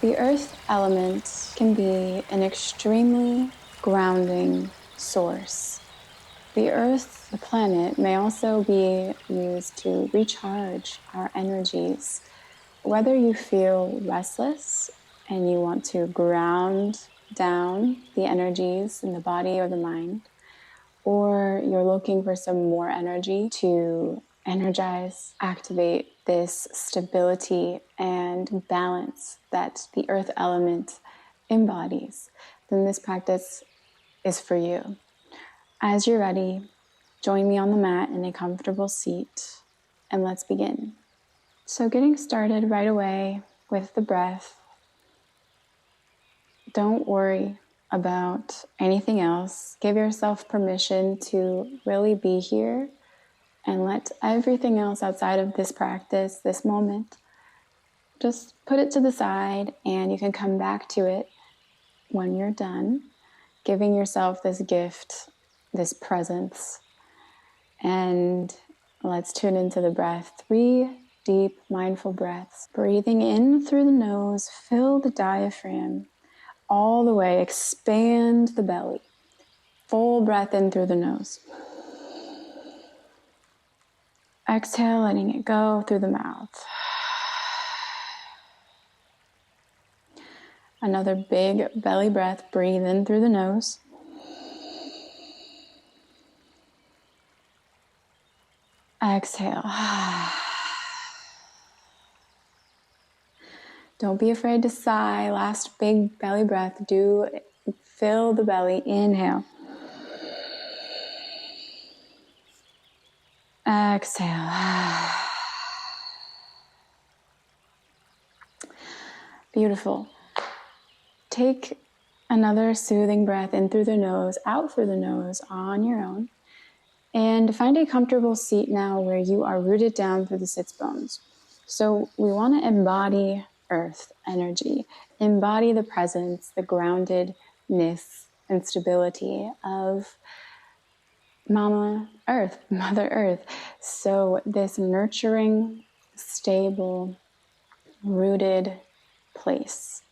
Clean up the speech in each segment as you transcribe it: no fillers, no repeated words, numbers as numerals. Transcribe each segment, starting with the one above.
The earth element can be an extremely grounding source. The earth, the planet, may also be used to recharge our energies. Whether you feel restless and you want to ground down the energies in the body or the mind, or you're looking for some more energy to energize, activate this stability and balance that the earth element embodies, then this practice is for you. As you're ready, join me on the mat in a comfortable seat and let's begin. So getting started right away with the breath. Don't worry about anything else. Give yourself permission to really be here and let everything else outside of this practice, this moment, just put it to the side, and you can come back to it when you're done, giving yourself this gift, this presence. And let's tune into the breath. 3 deep, mindful breaths. Breathing in through the nose, fill the diaphragm all the way, expand the belly. Full breath in through the nose. Exhale, letting it go through the mouth. Another big belly breath. Breathe in through the nose. Exhale. Don't be afraid to sigh. Last big belly breath. Do fill the belly. Inhale. Exhale. Beautiful. Take another soothing breath in through the nose, out through the nose on your own. And find a comfortable seat now where you are rooted down through the sits bones. So we want to embody earth energy, embody the presence, the groundedness and stability of Mama Earth, Mother Earth. So this nurturing, stable, rooted place.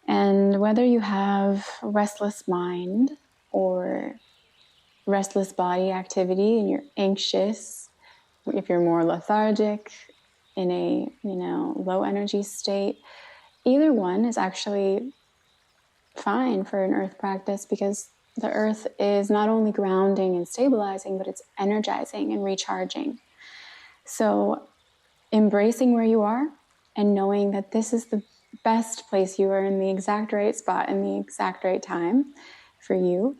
And whether you have restless mind or restless body activity and you're anxious, if you're more lethargic in a low energy state, either one is actually fine for an earth practice, because the earth is not only grounding and stabilizing, but it's energizing and recharging. So embracing where you are and knowing that this is the best place, you are in the exact right spot in the exact right time for you,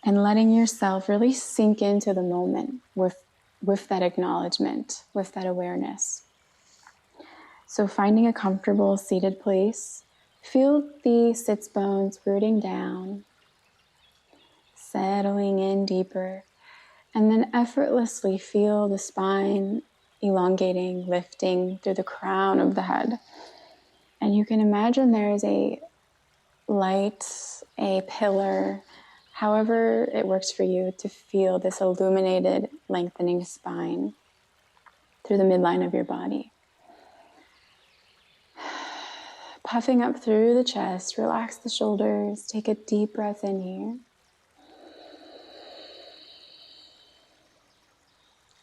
and letting yourself really sink into the moment with that acknowledgement, with that awareness. So finding a comfortable seated place, feel the sits bones rooting down, settling in deeper, and then effortlessly feel the spine elongating, lifting through the crown of the head. And you can imagine there is a light, a pillar, however it works for you, to feel this illuminated, lengthening spine through the midline of your body. Puffing up through the chest, relax the shoulders, take a deep breath in here.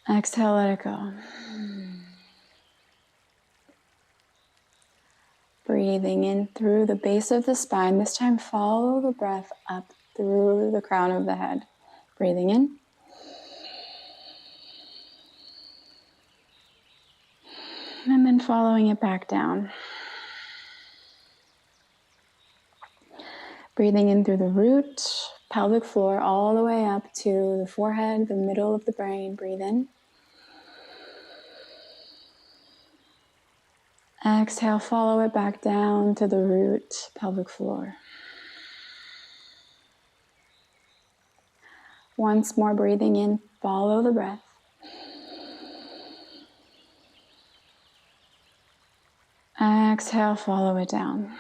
Exhale, let it go. Breathing in through the base of the spine. This time, follow the breath up through the crown of the head. Breathing in. And then following it back down. Breathing in through the root, pelvic floor, all the way up to the forehead, the middle of the brain. Breathe in. Exhale, follow it back down to the root, pelvic floor. Once more, breathing in, follow the breath. Exhale, follow it down.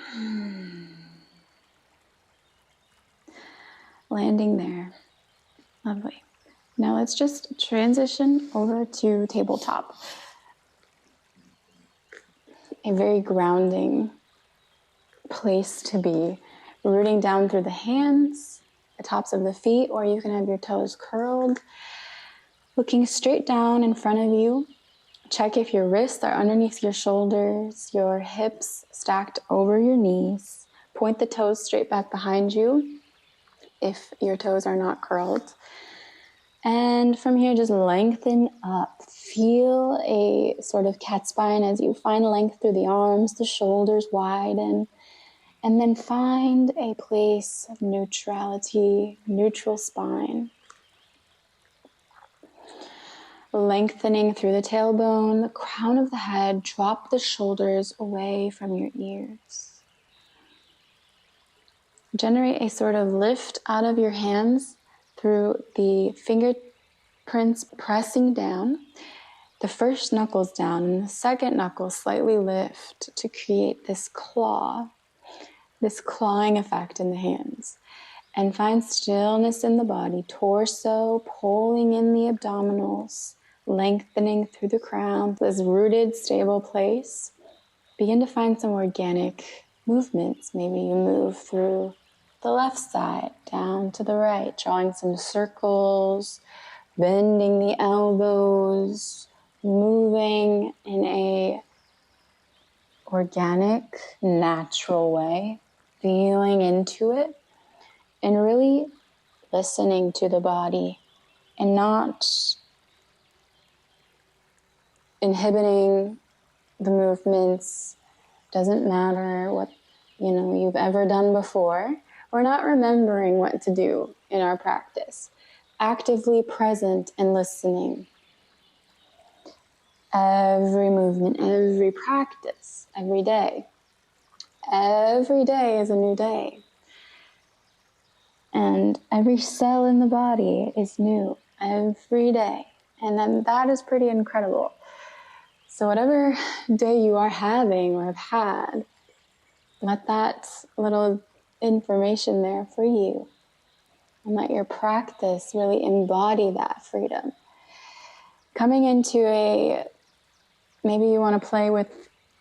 Landing there. Lovely. Now let's just transition over to tabletop. a very grounding place to be. Rooting down through the hands, the tops of the feet, or you can have your toes curled, looking straight down in front of you. Check if your wrists are underneath your shoulders, your hips stacked over your knees. Point the toes straight back behind you if your toes are not curled. And from here, just lengthen up. Feel a sort of cat spine as you find length through the arms, the shoulders widen. And then find a place of neutrality, neutral spine. Lengthening through the tailbone, the crown of the head, drop the shoulders away from your ears. Generate a sort of lift out of your hands through the fingerprints pressing down, the first knuckles down, and the second knuckle slightly lift to create this clawing effect in the hands. And find stillness in the body, torso pulling in the abdominals, lengthening through the crown, this rooted, stable place. Begin to find some organic movements. Maybe you move through the left side, down to the right, drawing some circles, bending the elbows, moving in a organic, natural way, feeling into it, and really listening to the body and not inhibiting the movements. Doesn't matter what you've ever done before. We're not remembering what to do in our practice. Actively present and listening. Every movement, every practice, every day. Every day is a new day. And every cell in the body is new every day. And then that is pretty incredible. So whatever day you are having or have had, let that little information there for you. And let your practice really embody that freedom. Coming into maybe you want to play with,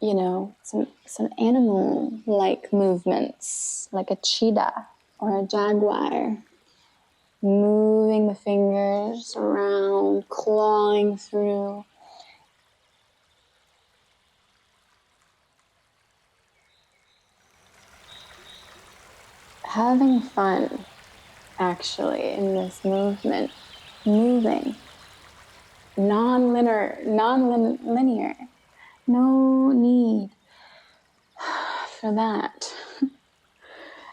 some animal-like movements, like a cheetah or a jaguar. Moving the fingers around, clawing through. Having fun, actually, in this movement. Moving. Non-linear. No need for that.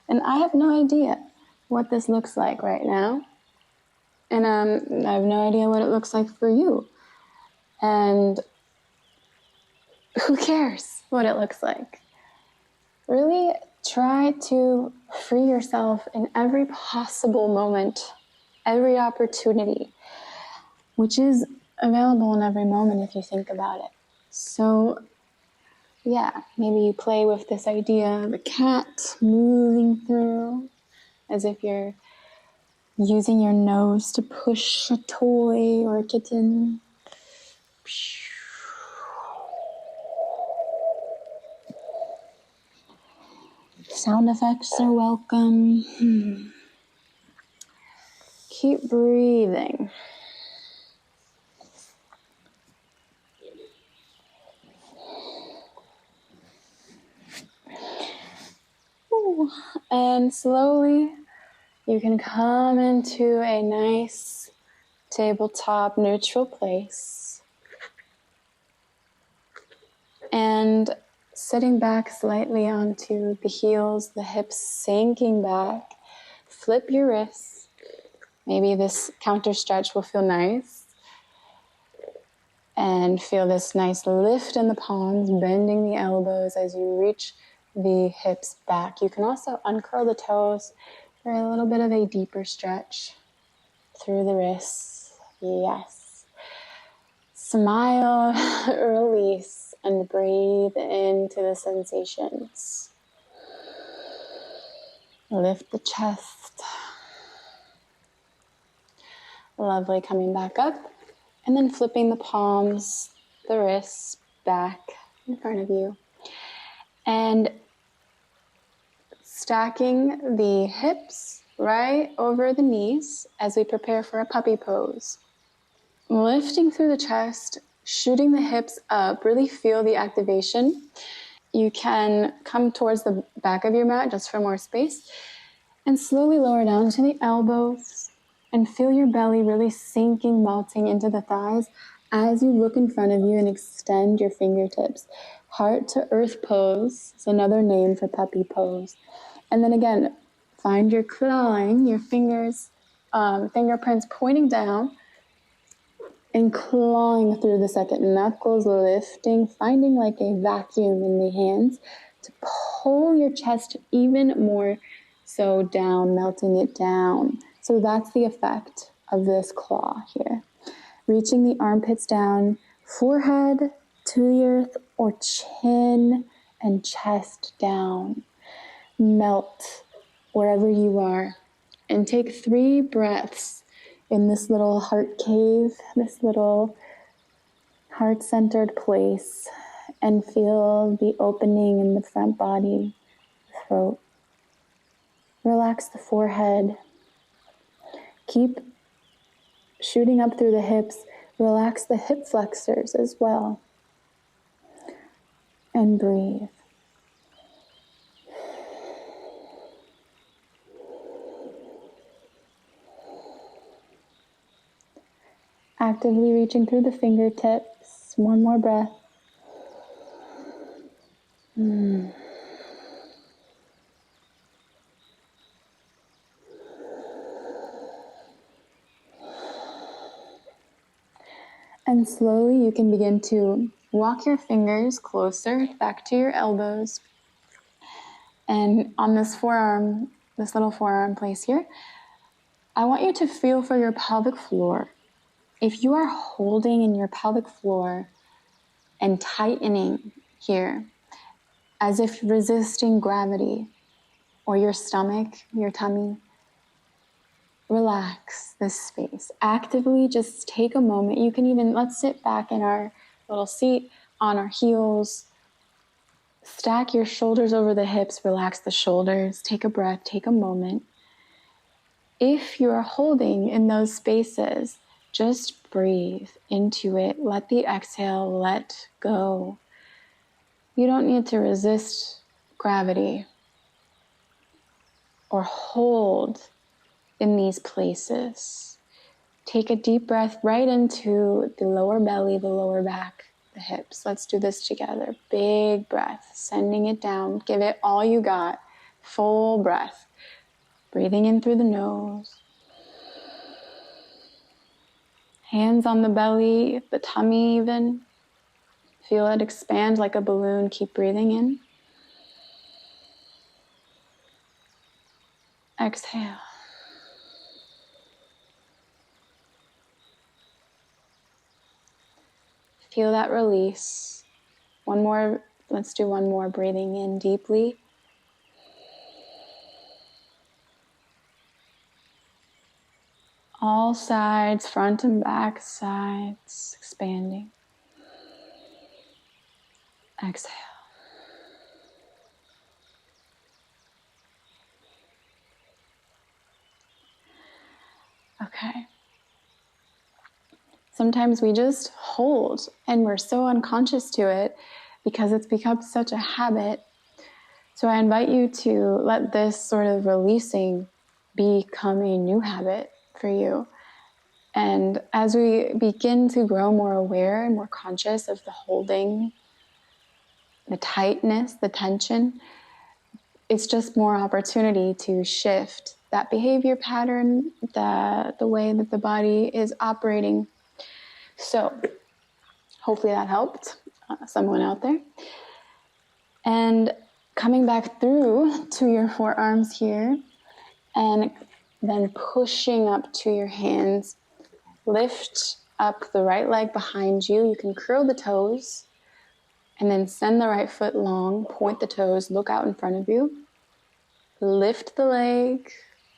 And I have no idea what this looks like right now. And I have no idea what it looks like for you. And who cares what it looks like? Really try to free yourself in every possible moment, every opportunity, which is available in every moment if you think about it. So, yeah, maybe you play with this idea of a cat moving through as if you're using your nose to push a toy or a kitten. Sound effects are welcome. Keep breathing. And slowly you can come into a nice tabletop neutral place. And sitting back slightly onto the heels, the hips sinking back. Flip your wrists. Maybe this counter stretch will feel nice. And feel this nice lift in the palms, bending the elbows as you reach the hips back. You can also uncurl the toes for a little bit of a deeper stretch through the wrists. Yes. Smile, release, and breathe into the sensations. Lift the chest. Lovely, coming back up. And then flipping the palms, the wrists back in front of you. And stacking the hips right over the knees as we prepare for a puppy pose. Lifting through the chest, shooting the hips up, really feel the activation. You can come towards the back of your mat just for more space and slowly lower down to the elbows and feel your belly really sinking, melting into the thighs as you look in front of you and extend your fingertips. Heart to earth pose is another name for puppy pose. And then again, find your clawing, your fingers, fingerprints pointing down and clawing through the second knuckles, lifting, finding like a vacuum in the hands to pull your chest even more so down, melting it down. So that's the effect of this claw here. Reaching the armpits down, forehead to the earth, or chin and chest down. Melt wherever you are and take 3 breaths in this little heart cave, this little heart-centered place, and feel the opening in the front body, throat. Relax the forehead. Keep shooting up through the hips. Relax the hip flexors as well. And breathe. Actively reaching through the fingertips. One more breath. And slowly you can begin to walk your fingers closer back to your elbows. And on this forearm, this little forearm place here, I want you to feel for your pelvic floor. If you are holding in your pelvic floor and tightening here, as if resisting gravity, or your stomach, your tummy, relax this space. Actively just take a moment. You can even, let's sit back in our little seat on our heels. Stack your shoulders over the hips, relax the shoulders. Take a breath, take a moment. If you're holding in those spaces, just breathe into it. Let the exhale let go. You don't need to resist gravity or hold in these places. Take a deep breath right into the lower belly, the lower back, the hips. Let's do this together. Big breath, sending it down. Give it all you got. Full breath. Breathing in through the nose. Hands on the belly, the tummy even. Feel it expand like a balloon. Keep breathing in. Exhale. Feel that release. One more, let's do one more. Breathing in deeply. All sides, front and back sides, expanding. Exhale. Okay. Sometimes we just hold and we're so unconscious to it because it's become such a habit. So I invite you to let this sort of releasing become a new habit for you. And as we begin to grow more aware and more conscious of the holding, the tightness, the tension, it's just more opportunity to shift that behavior pattern, the way that the body is operating. So hopefully that helped someone out there. And coming back through to your forearms here, and then pushing up to your hands. Lift up the right leg behind you. You can curl the toes and then send the right foot long, point the toes, look out in front of you. Lift the leg,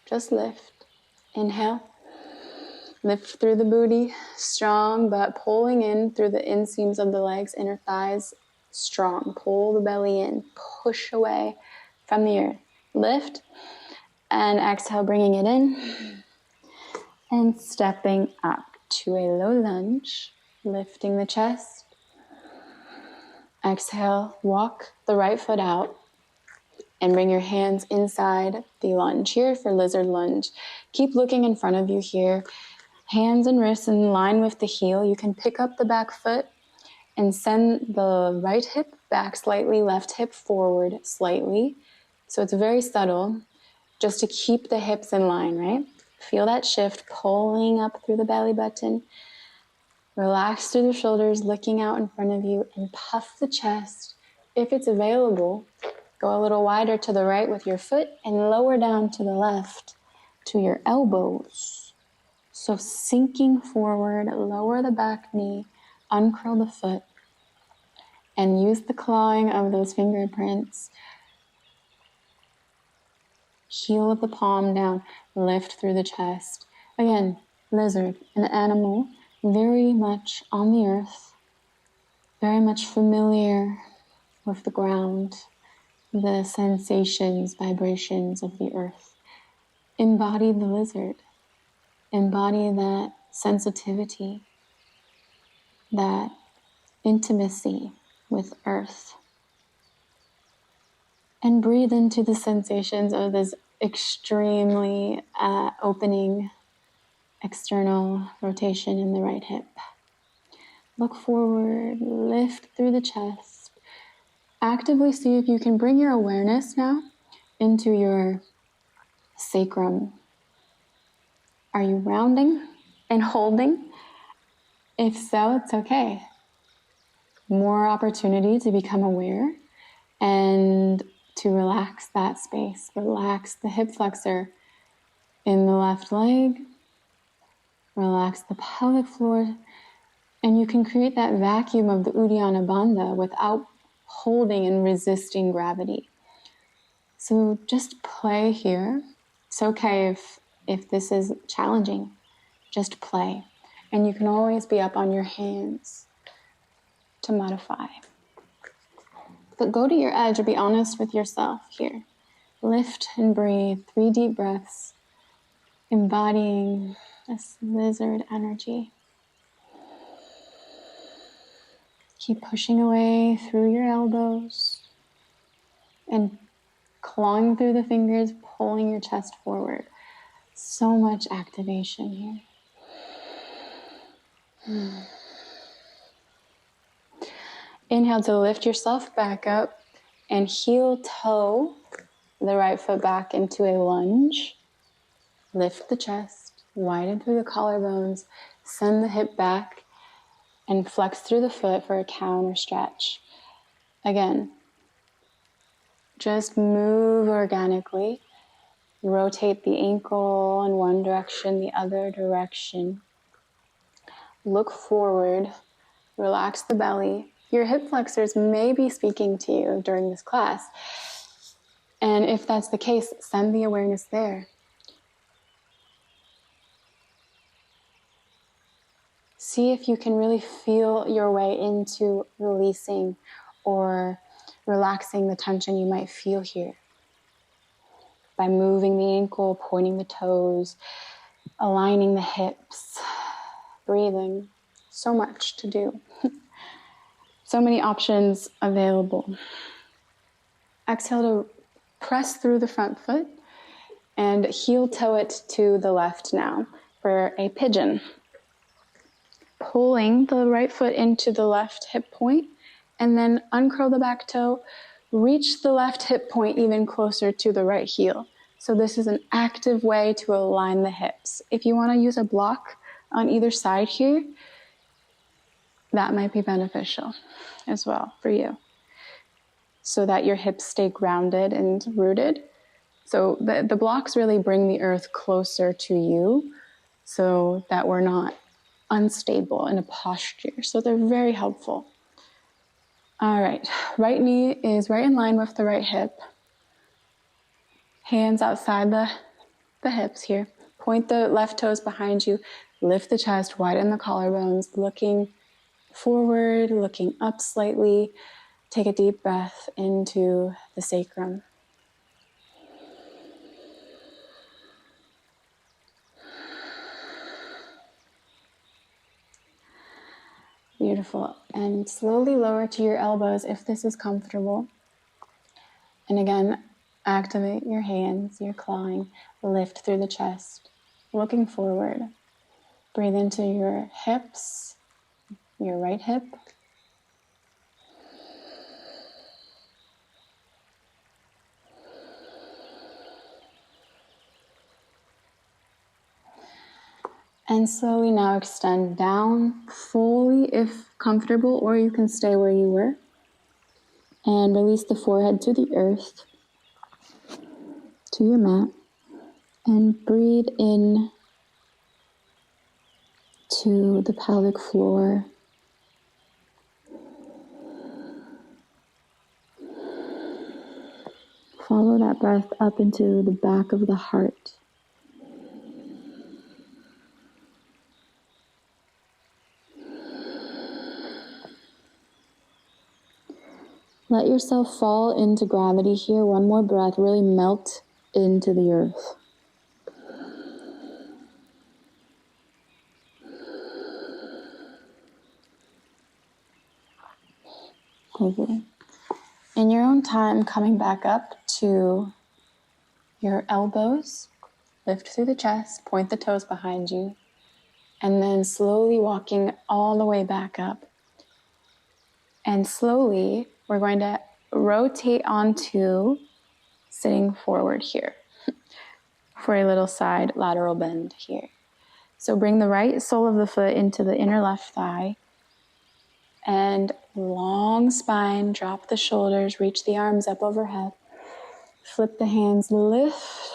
just lift. Inhale. Lift through the booty, strong, but pulling in through the inseams of the legs, inner thighs, strong. Pull the belly in, push away from the earth. Lift and exhale, bringing it in and stepping up to a low lunge, lifting the chest. Exhale, walk the right foot out and bring your hands inside the lunge here for lizard lunge. Keep looking in front of you here. Hands and wrists in line with the heel. You can pick up the back foot and send the right hip back slightly, left hip forward slightly. So it's very subtle, just to keep the hips in line, right? Feel that shift pulling up through the belly button. Relax through the shoulders, looking out in front of you, and puff the chest. If it's available, go a little wider to the right with your foot and lower down to the left to your elbows. So sinking forward, lower the back knee, uncurl the foot, and use the clawing of those fingerprints. Heel of the palm down, lift through the chest. Again, lizard, an animal very much on the earth, very much familiar with the ground, the sensations, vibrations of the earth. Embody the lizard. Embody that sensitivity, that intimacy with earth. And breathe into the sensations of this extremely opening external rotation in the right hip. Look forward, lift through the chest. Actively see if you can bring your awareness now into your sacrum. Are you rounding and holding? If so, it's okay. More opportunity to become aware and to relax that space. Relax the hip flexor in the left leg. Relax the pelvic floor. And you can create that vacuum of the Uddiyana Bandha without holding and resisting gravity. So just play here. It's okay if this is challenging. Just play. And you can always be up on your hands to modify. But go to your edge or be honest with yourself here. Lift and breathe. 3 deep breaths, embodying this lizard energy. Keep pushing away through your elbows and clawing through the fingers, pulling your chest forward. So much activation here. Inhale to lift yourself back up and heel toe the right foot back into a lunge. Lift the chest, widen through the collarbones, send the hip back, and flex through the foot for a counter stretch. Again, just move organically. Rotate the ankle in one direction, the other direction. Look forward, relax the belly. Your hip flexors may be speaking to you during this class. And if that's the case, send the awareness there. See if you can really feel your way into releasing or relaxing the tension you might feel here. By moving the ankle, pointing the toes, aligning the hips, breathing. So much to do. So many options available. Exhale to press through the front foot and heel toe it to the left now for a pigeon. Pulling the right foot into the left hip point and then uncurl the back toe, reach the left hip point even closer to the right heel. So this is an active way to align the hips. If you want to use a block on either side here, that might be beneficial as well for you, so that your hips stay grounded and rooted. So the blocks really bring the earth closer to you so that we're not unstable in a posture. So they're very helpful. All right, right knee is right in line with the right hip. Hands outside the hips here. Point the left toes behind you. Lift the chest, widen the collarbones, looking forward, looking up slightly. Take a deep breath into the sacrum. Beautiful. And slowly lower to your elbows if this is comfortable. And again, activate your hands, your clawing, lift through the chest, looking forward. Breathe into your hips, your right hip. And slowly now extend down fully if comfortable, or you can stay where you were. And release the forehead to the earth, to your mat. And breathe in to the pelvic floor. Follow that breath up into the back of the heart. Let yourself fall into gravity here. One more breath. Really melt into the earth. Lovely. In your own time, coming back up to your elbows, lift through the chest, point the toes behind you, and then slowly walking all the way back up. And slowly, we're going to rotate onto sitting forward here for a little side lateral bend here. So bring the right sole of the foot into the inner left thigh, and long spine, drop the shoulders, reach the arms up overhead, flip the hands, lift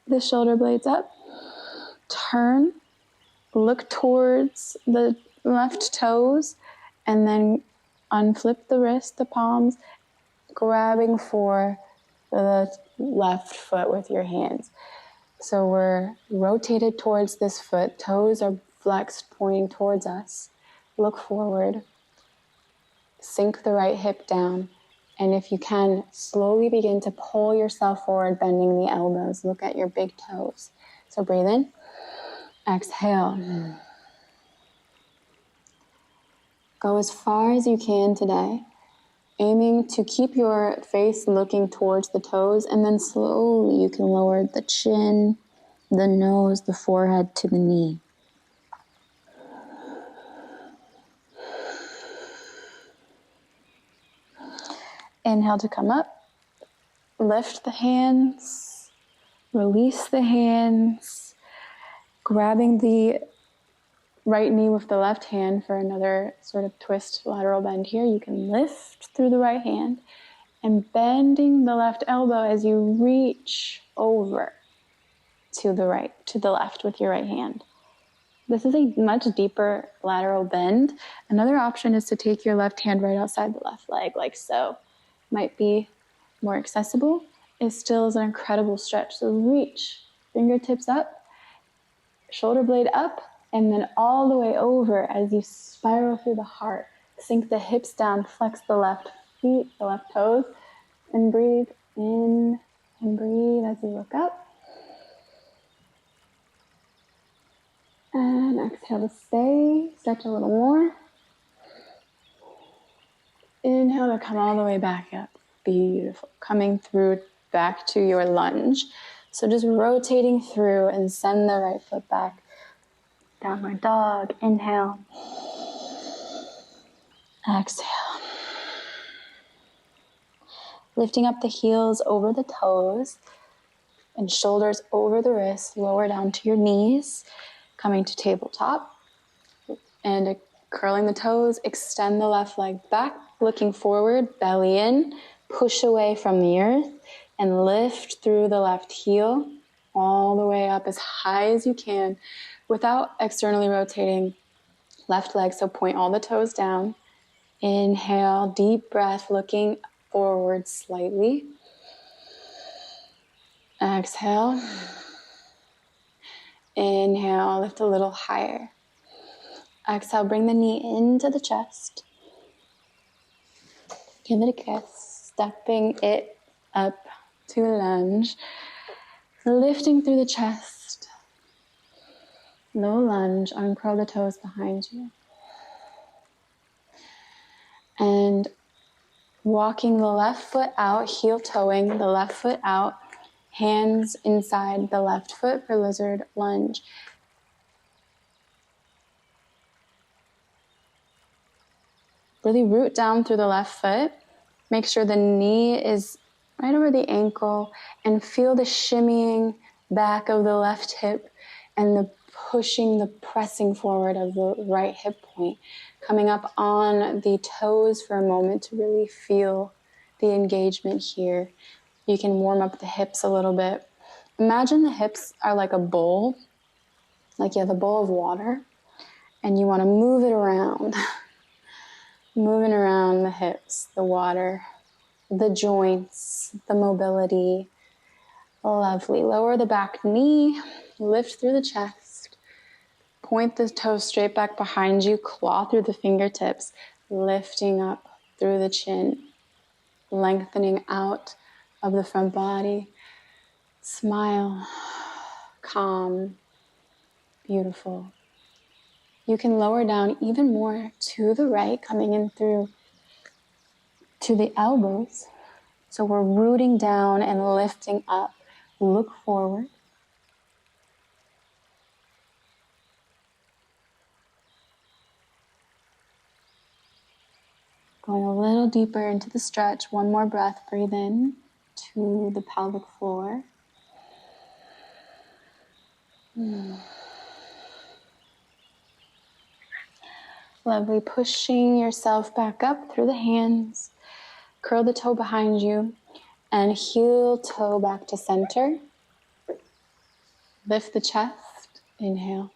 the shoulder blades up, turn, look towards the left toes, and then unflip the wrist, the palms, grabbing for the left foot with your hands. So we're rotated towards this foot, toes are flexed, pointing towards us. Look forward, sink the right hip down, and if you can, slowly begin to pull yourself forward, bending the elbows. Look at your big toes. So breathe in, exhale. Go as far as you can today, aiming to keep your face looking towards the toes, and then slowly you can lower the chin, the nose, the forehead to the knee. Inhale to come up, lift the hands, release the hands, grabbing the right knee with the left hand for another sort of twist lateral bend here. You can lift through the right hand and bending the left elbow as you reach over to the right, to the left with your right hand. This is a much deeper lateral bend. Another option is to take your left hand right outside the left leg, like so. Might be more accessible. It still is an incredible stretch. So reach, fingertips up, shoulder blade up, and then all the way over as you spiral through the heart. Sink the hips down, flex the left feet, the left toes, and breathe in and breathe as you look up. And exhale to stay, stretch a little more. Inhale to come all the way back up. Beautiful. Coming through back to your lunge. So just rotating through and send the right foot back. Downward dog. Inhale. Exhale. Lifting up the heels over the toes and shoulders over the wrists, lower down to your knees. Coming to tabletop and curling the toes, extend the left leg back, looking forward, belly in, push away from the earth, and lift through the left heel all the way up as high as you can without externally rotating left leg. So point all the toes down. Inhale, deep breath, looking forward slightly. Exhale. Inhale, lift a little higher. Exhale, bring the knee into the chest. Give it a kiss, stepping it up to lunge, lifting through the chest. Low lunge, uncurl the toes behind you. And walking the left foot out, heel toeing the left foot out, hands inside the left foot for lizard lunge. Really root down through the left foot. Make sure the knee is right over the ankle and feel the shimmying back of the left hip and the pushing, the pressing forward of the right hip point. Coming up on the toes for a moment to really feel the engagement here. You can warm up the hips a little bit. Imagine the hips are like a bowl, like you have a bowl of water, and you want to move it around. Moving around the hips, the water, the joints, the mobility. Lovely. Lower the back knee, lift through the chest, point the toes straight back behind you, claw through the fingertips, lifting up through the chin, lengthening out of the front body. Smile, calm, beautiful. You can lower down even more to the right, coming in through to the elbows. So we're rooting down and lifting up. Look forward. Going a little deeper into the stretch. One more breath. Breathe in to the pelvic floor. Lovely. Pushing yourself back up through the hands. Curl the toe behind you and heel toe back to center. Lift the chest. Inhale.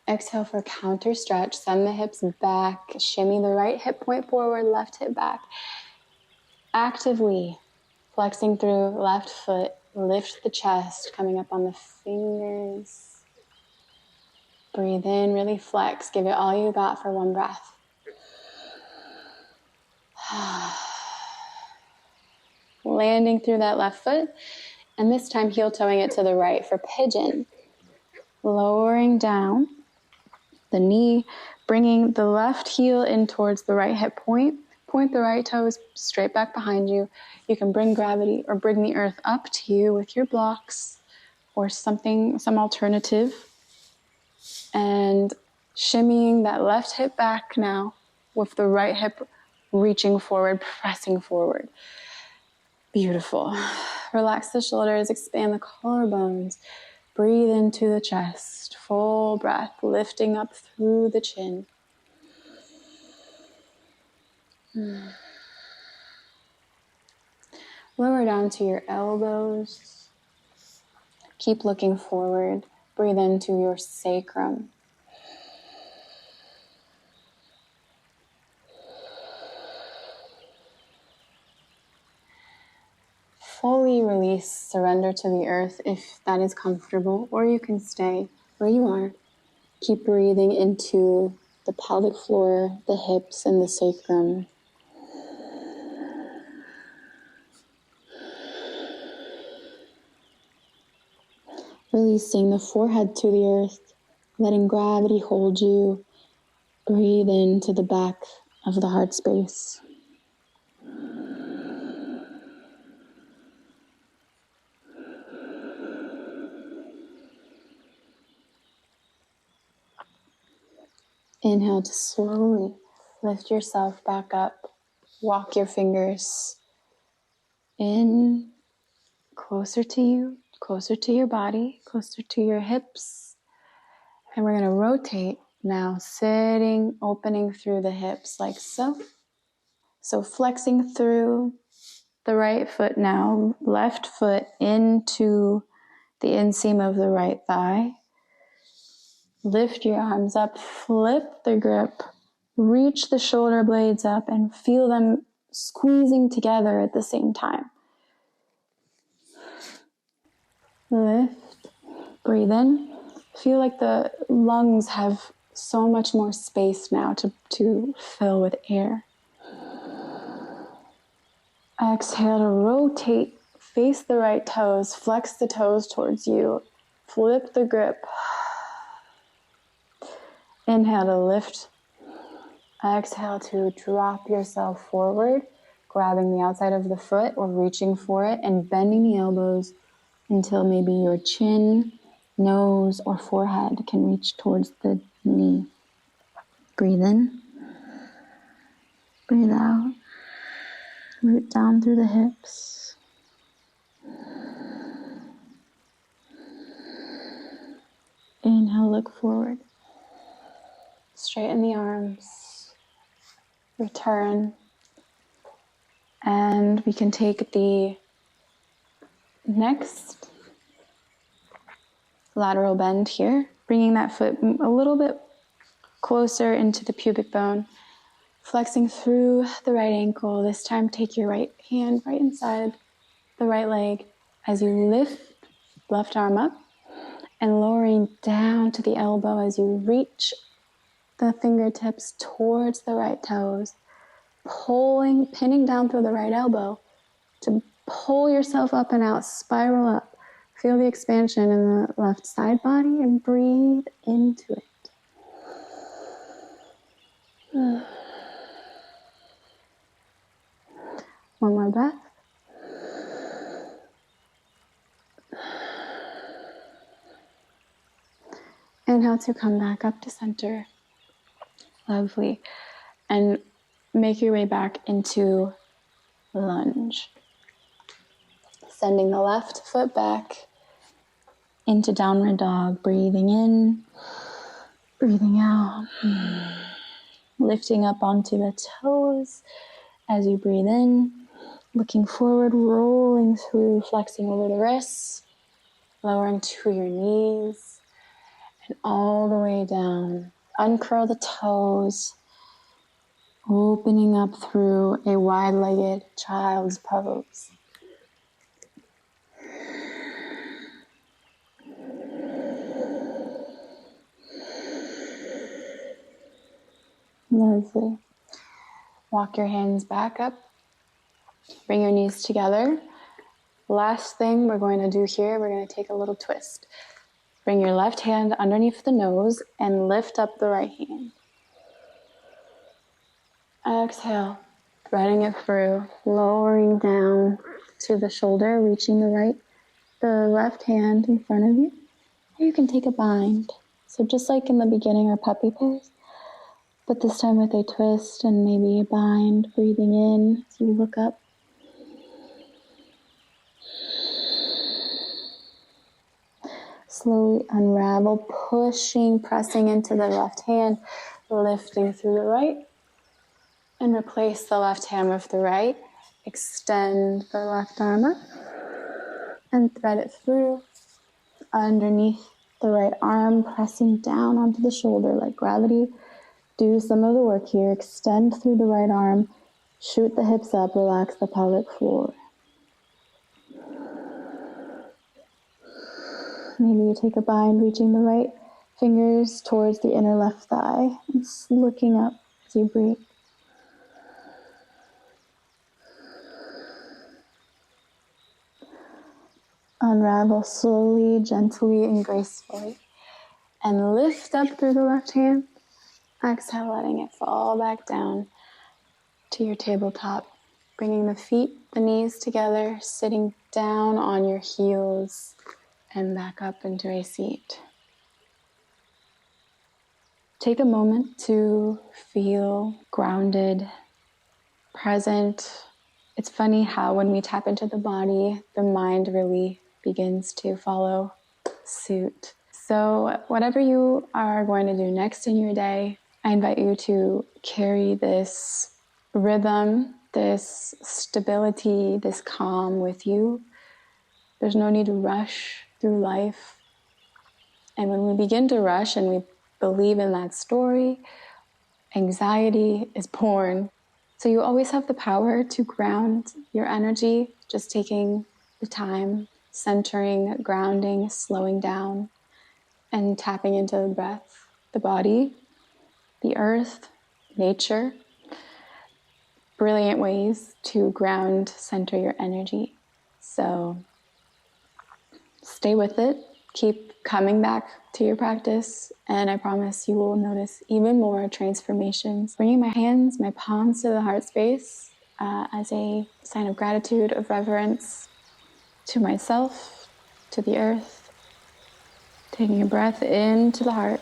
Exhale for counter stretch. Send the hips back. Shimmy the right hip point forward, left hip back. Actively flexing through left foot. Lift the chest, coming up on the fingers. Breathe in, really flex. Give it all you got for one breath. Landing through that left foot. And this time heel toeing it to the right for pigeon. Lowering down the knee, bringing the left heel in towards the right hip point. Point the right toes straight back behind you. You can bring gravity or bring the earth up to you with your blocks or something, some alternative. And shimmying that left hip back now with the right hip reaching forward, pressing forward. Beautiful. Relax the shoulders, expand the collarbones. Breathe into the chest. Full breath, lifting up through the chin. Lower down to your elbows. Keep looking forward. Breathe into your sacrum. Fully release, surrender to the earth if that is comfortable, or you can stay where you are. Keep breathing into the pelvic floor, the hips, and the sacrum. Releasing the forehead to the earth, letting gravity hold you. Breathe into the back of the heart space. Inhale to slowly lift yourself back up. Walk your fingers in, closer to you, closer to your body, closer to your hips. And we're going to rotate now, sitting, opening through the hips like so. So flexing through the right foot now, left foot into the inseam of the right thigh. Lift your arms up, flip the grip, reach the shoulder blades up and feel them squeezing together at the same time. Lift, breathe in. Feel like the lungs have so much more space now to fill with air. Exhale to rotate, face the right toes, flex the toes towards you, flip the grip. Inhale to lift. Exhale to drop yourself forward, grabbing the outside of the foot or reaching for it and bending the elbows until maybe your chin, nose, or forehead can reach towards the knee. Breathe in. Breathe out. Root down through the hips. Inhale, look forward. Straighten the arms. Return. And we can take the next lateral bend here, bringing that foot a little bit closer into the pubic bone, flexing through the right ankle. This time take your right hand right inside the right leg as you lift left arm up and lowering down to the elbow as you reach the fingertips towards the right toes, pinning down through the right elbow to pull yourself up and out, spiral up. Feel the expansion in the left side body and breathe into it. One more breath. Inhale to come back up to center. Lovely. And make your way back into lunge. Sending the left foot back into downward dog. Breathing in, breathing out. Lifting up onto the toes as you breathe in. Looking forward, rolling through, flexing over the wrists, lowering to your knees, and all the way down. Uncurl the toes, opening up through a wide-legged child's pose. Lovely. Walk your hands back up. Bring your knees together. Last thing we're going to do here, we're going to take a little twist. Bring your left hand underneath the nose and lift up the right hand. Exhale, threading it through, lowering down to the shoulder, reaching the left hand in front of you. Or you can take a bind. So just like in the beginning or puppy pose, but this time with a twist and maybe a bind, breathing in as you look up. Slowly unravel, pressing into the left hand, lifting through the right, and replace the left hand with the right. Extend the left arm up and thread it through underneath the right arm, pressing down onto the shoulder like gravity. Do some of the work here. Extend through the right arm, shoot the hips up, relax the pelvic floor. Maybe you take a bind, reaching the right fingers towards the inner left thigh, and looking up as you breathe. Unravel slowly, gently, and gracefully. And lift up through the left hand. Exhale, letting it fall back down to your tabletop. Bringing the feet, the knees together, sitting down on your heels and back up into a seat. Take a moment to feel grounded, present. It's funny how when we tap into the body, the mind really begins to follow suit. So whatever you are going to do next in your day, I invite you to carry this rhythm, this stability, this calm with you. There's no need to rush through life. And when we begin to rush and we believe in that story, anxiety is born. So you always have the power to ground your energy, just taking the time, centering, grounding, slowing down, and tapping into the breath, the body, the earth, nature. brilliant ways to ground, center your energy. So stay with it. Keep coming back to your practice, and I promise you will notice even more transformations. Bringing my hands, my palms to the heart space as a sign of gratitude, of reverence to myself, to the earth. Taking a breath into the heart.